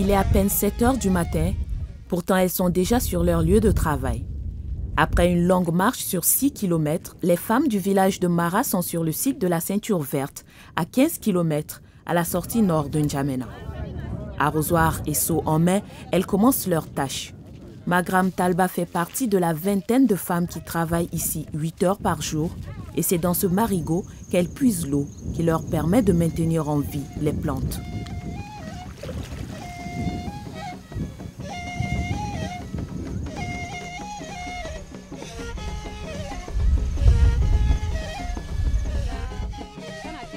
Il est à peine 7 heures du matin, pourtant elles sont déjà sur leur lieu de travail. Après une longue marche sur 6 km, les femmes du village de Mara sont sur le site de la ceinture verte, à 15 km, à la sortie nord de N'Djamena. Arrosoir et seau en main, elles commencent leur tâche. Magram Talba fait partie de la vingtaine de femmes qui travaillent ici 8 heures par jour, et c'est dans ce marigot qu'elles puisent l'eau qui leur permet de maintenir en vie les plantes.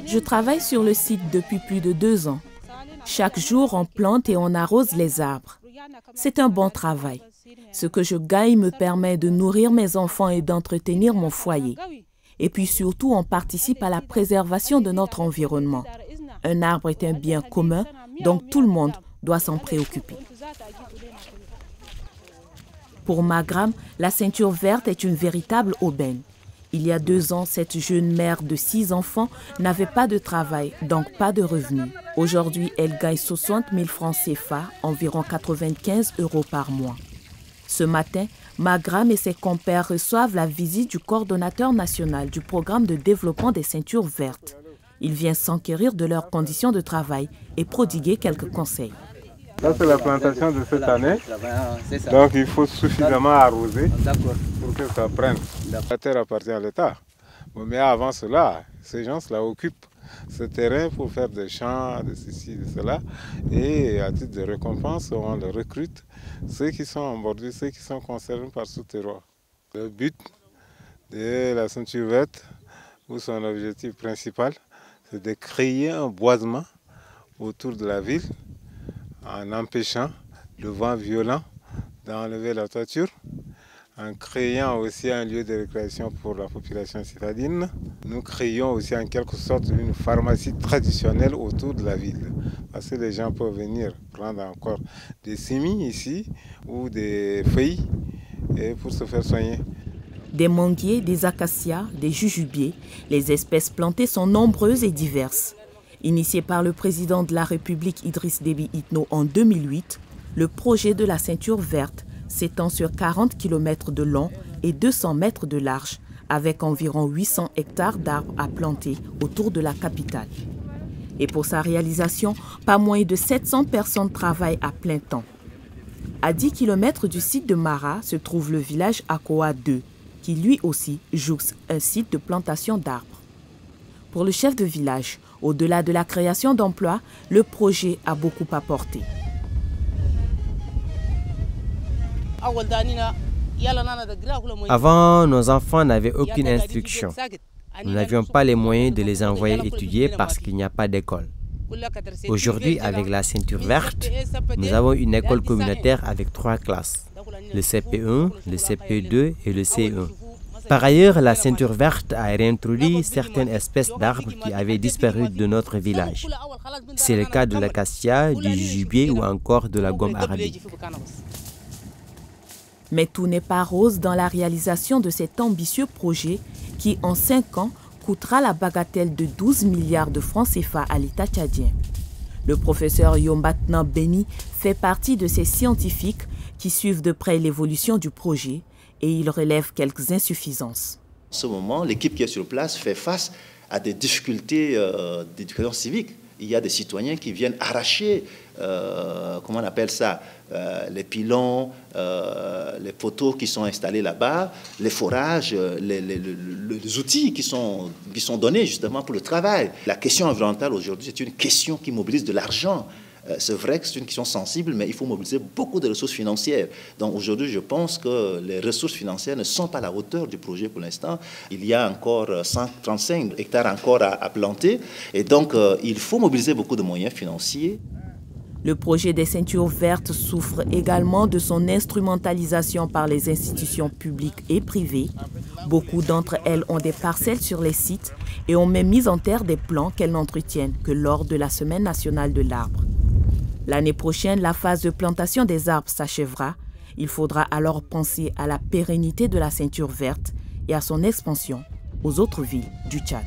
Je travaille sur le site depuis plus de 2 ans. Chaque jour, on plante et on arrose les arbres. C'est un bon travail. Ce que je gagne me permet de nourrir mes enfants et d'entretenir mon foyer. Et puis surtout, on participe à la préservation de notre environnement. Un arbre est un bien commun, donc tout le monde doit s'en préoccuper. Pour Magram, la ceinture verte est une véritable aubaine. Il y a 2 ans, cette jeune mère de 6 enfants n'avait pas de travail, donc pas de revenus. Aujourd'hui, elle gagne 60 000 francs CFA, environ 95 € par mois. Ce matin, Magram et ses compères reçoivent la visite du coordonnateur national du programme de développement des ceintures vertes. Il vient s'enquérir de leurs conditions de travail et prodiguer quelques conseils. Ça, c'est la plantation de cette année. Donc, il faut suffisamment arroser pour que ça prenne. La terre appartient à l'État. Mais avant cela, ces gens-là occupent ce terrain pour faire des champs, de ceci, de cela. Et à titre de récompense, on les recrute, ceux qui sont en bordure, ceux qui sont concernés par ce terroir. Le but de la ceinture verte, ou son objectif principal, c'est de créer un boisement autour de la ville, en empêchant le vent violent d'enlever la toiture, en créant aussi un lieu de récréation pour la population citadine. Nous créons aussi en quelque sorte une pharmacie traditionnelle autour de la ville. Parce que les gens peuvent venir prendre encore des semis ici ou des feuilles et pour se faire soigner. Des manguiers, des acacias, des jujubiers, les espèces plantées sont nombreuses et diverses. Initié par le président de la République Idriss Déby Itno en 2008, le projet de la ceinture verte s'étend sur 40 km de long et 200 mètres de large, avec environ 800 hectares d'arbres à planter autour de la capitale. Et pour sa réalisation, pas moins de 700 personnes travaillent à plein temps. À 10 km du site de Mara se trouve le village Akoa 2, qui lui aussi jouxte un site de plantation d'arbres. Pour le chef de village, au-delà de la création d'emplois, le projet a beaucoup apporté. Avant, nos enfants n'avaient aucune instruction. Nous n'avions pas les moyens de les envoyer étudier parce qu'il n'y a pas d'école. Aujourd'hui, avec la ceinture verte, nous avons une école communautaire avec 3 classes, le CP1, le CP2 et le CE1. Par ailleurs, la ceinture verte a réintroduit certaines espèces d'arbres qui avaient disparu de notre village. C'est le cas de l'acacia, du jujubier ou encore de la gomme arabique. Mais tout n'est pas rose dans la réalisation de cet ambitieux projet qui, en 5 ans, coûtera la bagatelle de 12 milliards de francs CFA à l'État tchadien. Le professeur Yombatna Beni fait partie de ces scientifiques qui suivent de près l'évolution du projet et il relève quelques insuffisances. En ce moment, l'équipe qui est sur place fait face à des difficultés d'éducation civique. Il y a des citoyens qui viennent arracher, comment on appelle ça, les pylons, les poteaux qui sont installés là-bas, les forages, les outils qui sont donnés justement pour le travail. La question environnementale aujourd'hui, c'est une question qui mobilise de l'argent. C'est vrai que c'est une question sensible, mais il faut mobiliser beaucoup de ressources financières. Donc aujourd'hui, je pense que les ressources financières ne sont pas à la hauteur du projet pour l'instant. Il y a encore 135 hectares encore à planter. Et donc, il faut mobiliser beaucoup de moyens financiers. Le projet des ceintures vertes souffre également de son instrumentalisation par les institutions publiques et privées. Beaucoup d'entre elles ont des parcelles sur les sites et ont même mis en terre des plants qu'elles n'entretiennent que lors de la Semaine nationale de l'arbre. L'année prochaine, la phase de plantation des arbres s'achèvera. Il faudra alors penser à la pérennité de la ceinture verte et à son expansion aux autres villes du Tchad.